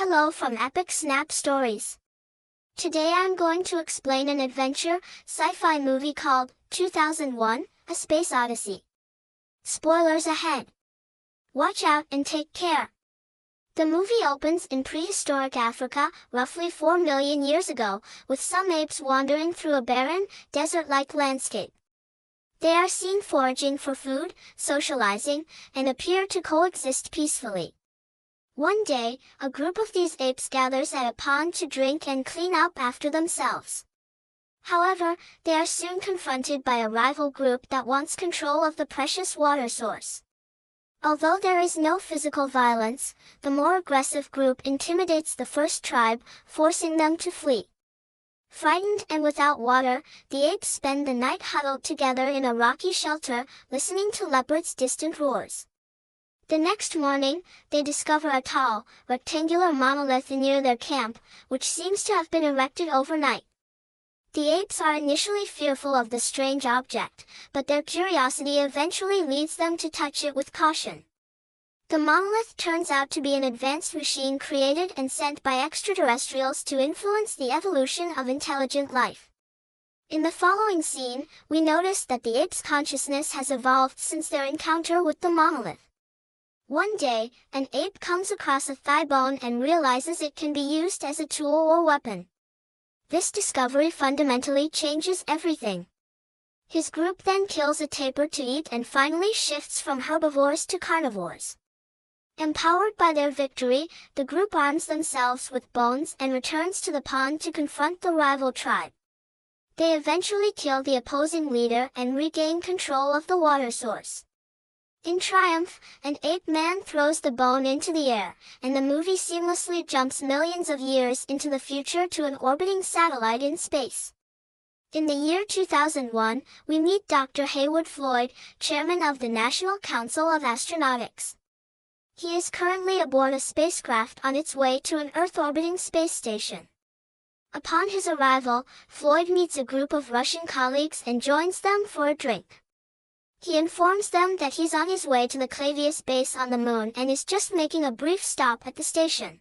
Hello from Epic Snap Stories. Today I'm going to explain an adventure, sci-fi movie called 2001, A Space Odyssey. Spoilers ahead. Watch out and take care. The movie opens in prehistoric Africa, roughly 4 million years ago, with some apes wandering through a barren, desert-like landscape. They are seen foraging for food, socializing, and appear to coexist peacefully. One day, a group of these apes gathers at a pond to drink and clean up after themselves. However, they are soon confronted by a rival group that wants control of the precious water source. Although there is no physical violence, the more aggressive group intimidates the first tribe, forcing them to flee. Frightened and without water, the apes spend the night huddled together in a rocky shelter, listening to leopards' distant roars. The next morning, they discover a tall, rectangular monolith near their camp, which seems to have been erected overnight. The apes are initially fearful of the strange object, but their curiosity eventually leads them to touch it with caution. The monolith turns out to be an advanced machine created and sent by extraterrestrials to influence the evolution of intelligent life. In the following scene, we notice that the ape's consciousness has evolved since their encounter with the monolith. One day, an ape comes across a thigh bone and realizes it can be used as a tool or weapon. This discovery fundamentally changes everything. His group then kills a tapir to eat and finally shifts from herbivores to carnivores. Empowered by their victory, the group arms themselves with bones and returns to the pond to confront the rival tribe. They eventually kill the opposing leader and regain control of the water source. In triumph, an ape man throws the bone into the air, and the movie seamlessly jumps millions of years into the future to an orbiting satellite in space. In the year 2001, we meet Dr. Heywood Floyd, chairman of the National Council of Astronautics. He is currently aboard a spacecraft on its way to an Earth-orbiting space station. Upon his arrival, Floyd meets a group of Russian colleagues and joins them for a drink. He informs them that he's on his way to the Clavius base on the moon and is just making a brief stop at the station.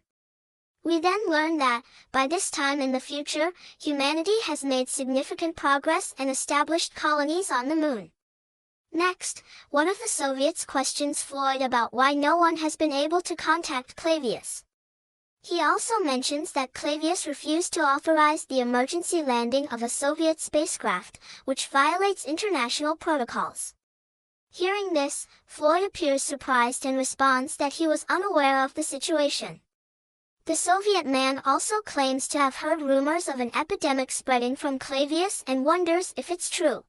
We then learn that, by this time in the future, humanity has made significant progress and established colonies on the moon. Next, one of the Soviets questions Floyd about why no one has been able to contact Clavius. He also mentions that Clavius refused to authorize the emergency landing of a Soviet spacecraft, which violates international protocols. Hearing this, Floyd appears surprised and responds that he was unaware of the situation. The Soviet man also claims to have heard rumors of an epidemic spreading from Clavius and wonders if it's true.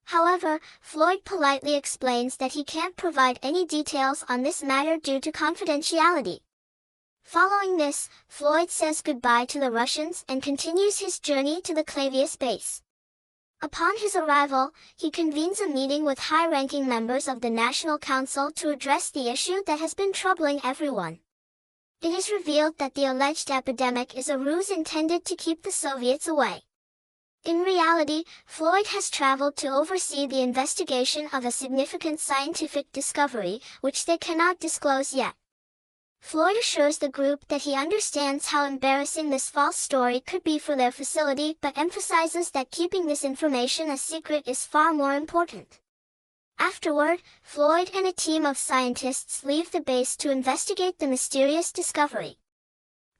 However, Floyd politely explains that he can't provide any details on this matter due to confidentiality. Following this, Floyd says goodbye to the Russians and continues his journey to the Clavius base. Upon his arrival, he convenes a meeting with high-ranking members of the National Council to address the issue that has been troubling everyone. It is revealed that the alleged epidemic is a ruse intended to keep the Soviets away. In reality, Floyd has traveled to oversee the investigation of a significant scientific discovery, which they cannot disclose yet. Floyd assures the group that he understands how embarrassing this false story could be for their facility but emphasizes that keeping this information a secret is far more important. Afterward, Floyd and a team of scientists leave the base to investigate the mysterious discovery.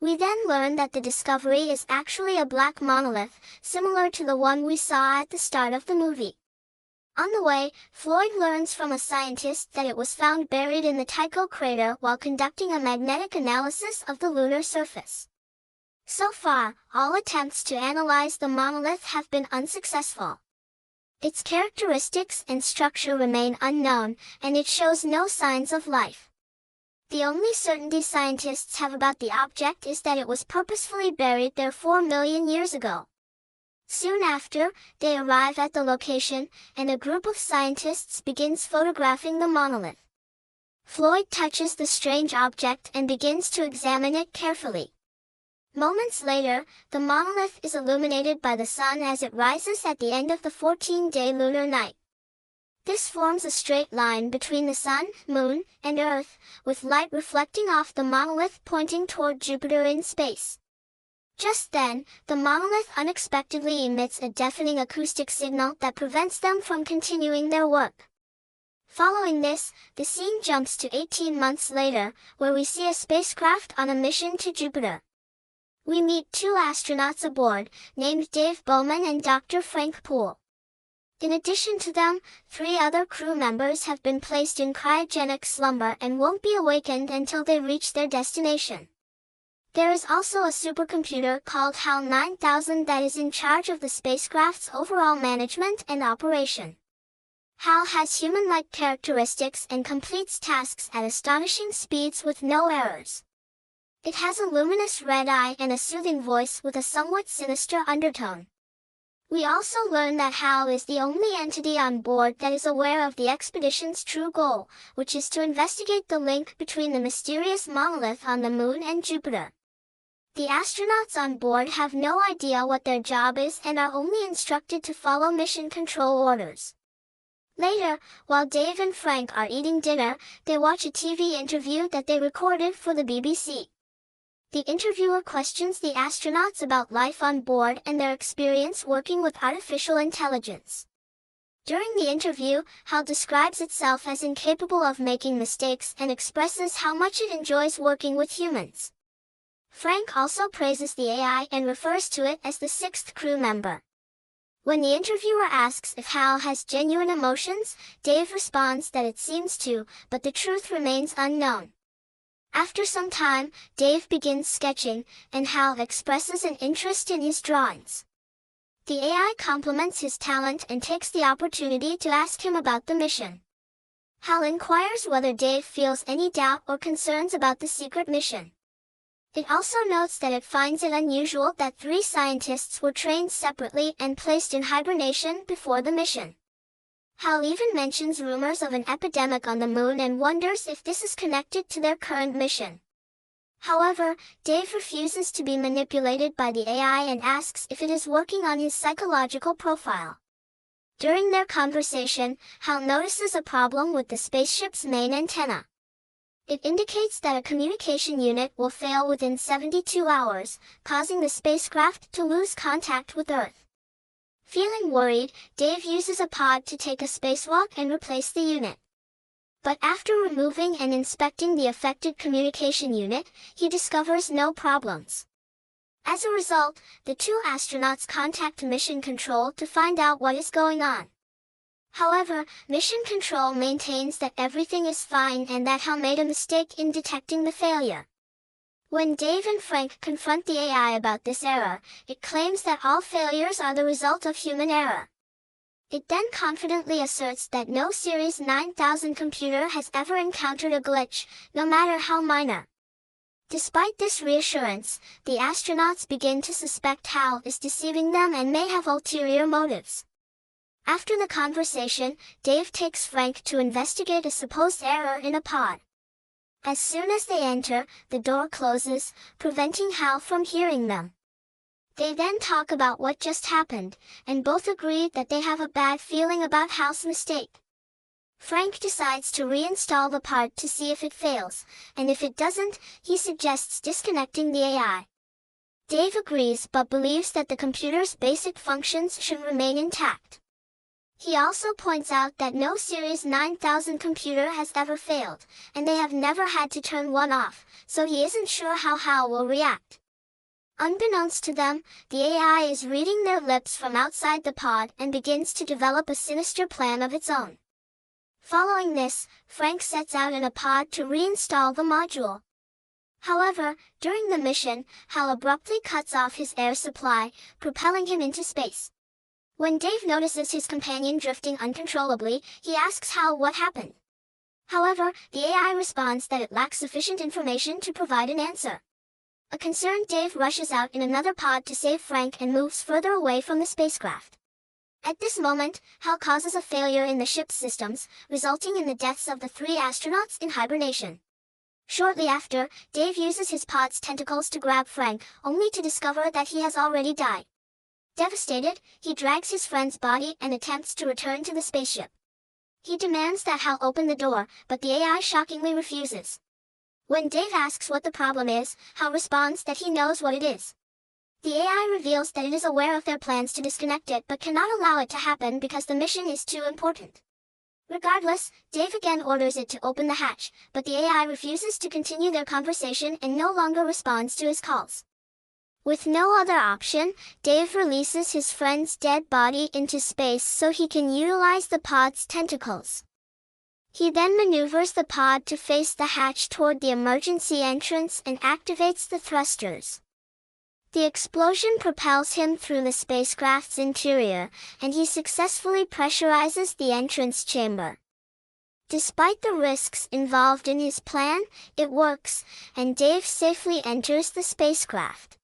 We then learn that the discovery is actually a black monolith, similar to the one we saw at the start of the movie. On the way, Floyd learns from a scientist that it was found buried in the Tycho crater while conducting a magnetic analysis of the lunar surface. So far, all attempts to analyze the monolith have been unsuccessful. Its characteristics and structure remain unknown, and it shows no signs of life. The only certainty scientists have about the object is that it was purposefully buried there 4 million years ago. Soon after, they arrive at the location, and a group of scientists begins photographing the monolith. Floyd touches the strange object and begins to examine it carefully. Moments later, the monolith is illuminated by the sun as it rises at the end of the 14-day lunar night. This forms a straight line between the Sun, Moon, and Earth, with light reflecting off the monolith pointing toward Jupiter in space. Just then, the monolith unexpectedly emits a deafening acoustic signal that prevents them from continuing their work. Following this, the scene jumps to 18 months later, where we see a spacecraft on a mission to Jupiter. We meet two astronauts aboard, named Dave Bowman and Dr. Frank Poole. In addition to them, 3 other crew members have been placed in cryogenic slumber and won't be awakened until they reach their destination. There is also a supercomputer called HAL 9000 that is in charge of the spacecraft's overall management and operation. HAL has human-like characteristics and completes tasks at astonishing speeds with no errors. It has a luminous red eye and a soothing voice with a somewhat sinister undertone. We also learn that HAL is the only entity on board that is aware of the expedition's true goal, which is to investigate the link between the mysterious monolith on the Moon and Jupiter. The astronauts on board have no idea what their job is and are only instructed to follow mission control orders. Later, while Dave and Frank are eating dinner, they watch a TV interview that they recorded for the BBC. The interviewer questions the astronauts about life on board and their experience working with artificial intelligence. During the interview, HAL describes itself as incapable of making mistakes and expresses how much it enjoys working with humans. Frank also praises the AI and refers to it as the 6th crew member. When the interviewer asks if HAL has genuine emotions, Dave responds that it seems to, but the truth remains unknown. After some time, Dave begins sketching, and HAL expresses an interest in his drawings. The AI compliments his talent and takes the opportunity to ask him about the mission. HAL inquires whether Dave feels any doubt or concerns about the secret mission. It also notes that it finds it unusual that 3 scientists were trained separately and placed in hibernation before the mission. HAL even mentions rumors of an epidemic on the Moon and wonders if this is connected to their current mission. However, Dave refuses to be manipulated by the AI and asks if it is working on his psychological profile. During their conversation, HAL notices a problem with the spaceship's main antenna. It indicates that a communication unit will fail within 72 hours, causing the spacecraft to lose contact with Earth. Feeling worried, Dave uses a pod to take a spacewalk and replace the unit. But after removing and inspecting the affected communication unit, he discovers no problems. As a result, the 2 astronauts contact Mission Control to find out what is going on. However, Mission Control maintains that everything is fine and that HAL made a mistake in detecting the failure. When Dave and Frank confront the AI about this error, it claims that all failures are the result of human error. It then confidently asserts that no Series 9000 computer has ever encountered a glitch, no matter how minor. Despite this reassurance, the astronauts begin to suspect HAL is deceiving them and may have ulterior motives. After the conversation, Dave takes Frank to investigate a supposed error in a pod. As soon as they enter, the door closes, preventing HAL from hearing them. They then talk about what just happened, and both agree that they have a bad feeling about HAL's mistake. Frank decides to reinstall the pod to see if it fails, and if it doesn't, he suggests disconnecting the AI. Dave agrees but believes that the computer's basic functions should remain intact. He also points out that no Series 9000 computer has ever failed, and they have never had to turn one off, so he isn't sure how HAL will react. Unbeknownst to them, the AI is reading their lips from outside the pod and begins to develop a sinister plan of its own. Following this, Frank sets out in a pod to reinstall the module. However, during the mission, HAL abruptly cuts off his air supply, propelling him into space. When Dave notices his companion drifting uncontrollably, he asks HAL what happened. However, the AI responds that it lacks sufficient information to provide an answer. A concerned Dave rushes out in another pod to save Frank and moves further away from the spacecraft. At this moment, HAL causes a failure in the ship's systems, resulting in the deaths of the 3 astronauts in hibernation. Shortly after, Dave uses his pod's tentacles to grab Frank, only to discover that he has already died. Devastated, he drags his friend's body and attempts to return to the spaceship. He demands that Hal open the door, but the AI shockingly refuses. When Dave asks what the problem is, Hal responds that he knows what it is. The AI reveals that it is aware of their plans to disconnect it but cannot allow it to happen because the mission is too important. Regardless, Dave again orders it to open the hatch, but the AI refuses to continue their conversation and no longer responds to his calls. With no other option, Dave releases his friend's dead body into space so he can utilize the pod's tentacles. He then maneuvers the pod to face the hatch toward the emergency entrance and activates the thrusters. The explosion propels him through the spacecraft's interior, and he successfully pressurizes the entrance chamber. Despite the risks involved in his plan, it works, and Dave safely enters the spacecraft.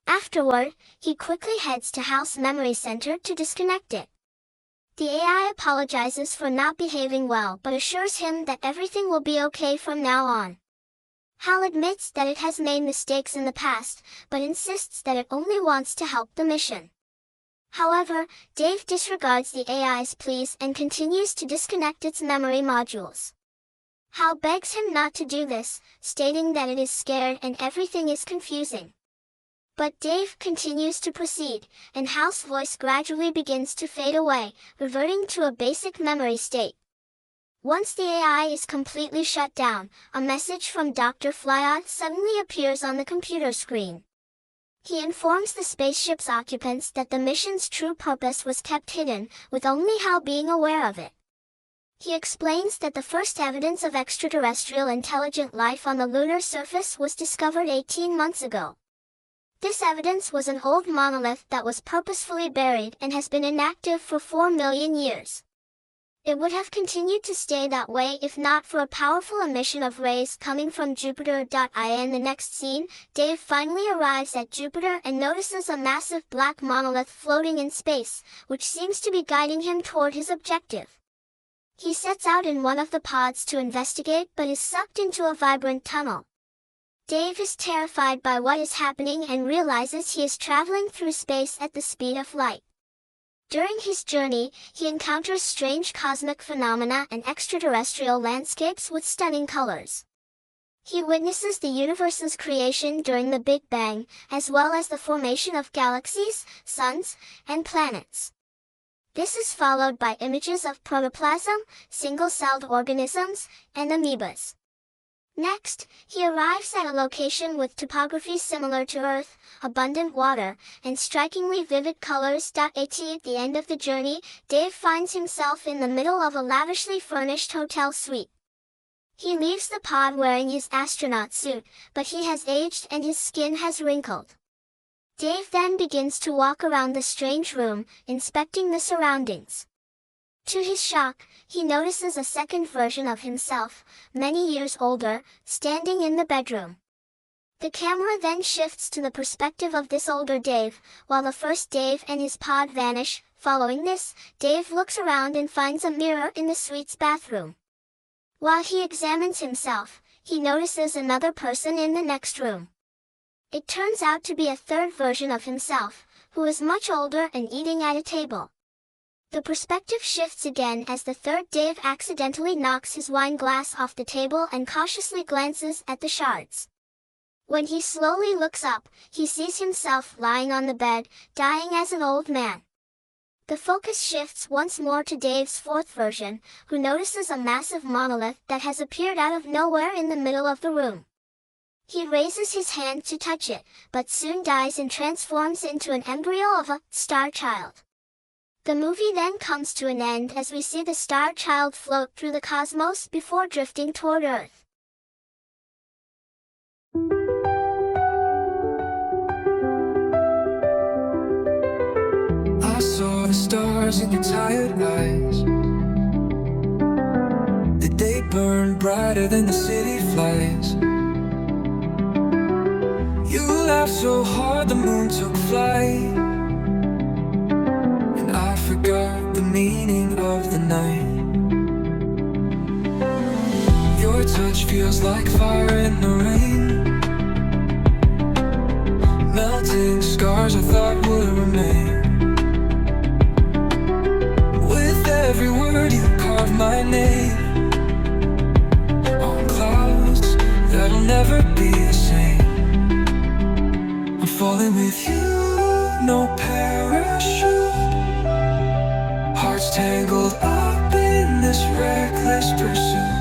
Afterward, he quickly heads to Hal's memory center to disconnect it. The AI apologizes for not behaving well but assures him that everything will be okay from now on. Hal admits that it has made mistakes in the past, but insists that it only wants to help the mission. However, Dave disregards the AI's pleas and continues to disconnect its memory modules. Hal begs him not to do this, stating that it is scared and everything is confusing. But Dave continues to proceed, and Hal's voice gradually begins to fade away, reverting to a basic memory state. Once the AI is completely shut down, a message from Dr. Flyoth suddenly appears on the computer screen. He informs the spaceship's occupants that the mission's true purpose was kept hidden, with only Hal being aware of it. He explains that the first evidence of extraterrestrial intelligent life on the lunar surface was discovered 18 months ago. This evidence was an old monolith that was purposefully buried and has been inactive for 4 million years. It would have continued to stay that way if not for a powerful emission of rays coming from Jupiter. In the next scene, Dave finally arrives at Jupiter and notices a massive black monolith floating in space, which seems to be guiding him toward his objective. He sets out in one of the pods to investigate but is sucked into a vibrant tunnel. Dave is terrified by what is happening and realizes he is traveling through space at the speed of light. During his journey, he encounters strange cosmic phenomena and extraterrestrial landscapes with stunning colors. He witnesses the universe's creation during the Big Bang, as well as the formation of galaxies, suns, and planets. This is followed by images of protoplasm, single-celled organisms, and amoebas. Next, he arrives at a location with topography similar to Earth, abundant water, and strikingly vivid colors. At the end of the journey, Dave finds himself in the middle of a lavishly furnished hotel suite. He leaves the pod wearing his astronaut suit, but he has aged and his skin has wrinkled. Dave then begins to walk around the strange room, inspecting the surroundings. To his shock, he notices a second version of himself, many years older, standing in the bedroom. The camera then shifts to the perspective of this older Dave, while the first Dave and his pod vanish. Following this, Dave looks around and finds a mirror in the suite's bathroom. While he examines himself, he notices another person in the next room. It turns out to be a third version of himself, who is much older and eating at a table. The perspective shifts again as the third Dave accidentally knocks his wine glass off the table and cautiously glances at the shards. When he slowly looks up, he sees himself lying on the bed, dying as an old man. The focus shifts once more to Dave's fourth version, who notices a massive monolith that has appeared out of nowhere in the middle of the room. He raises his hand to touch it, but soon dies and transforms into an embryo of a star child. The movie then comes to an end as we see the star child float through the cosmos before drifting toward Earth. I saw the stars in your tired eyes. The day burned brighter than the city flies. You laughed so hard the moon took flight, and I forgot the meaning of the night. Your touch feels like fire in the rain, melting scars I thought would remain. With every word you carved never be the same. I'm falling with you, no parachute. Hearts tangled up in this reckless pursuit.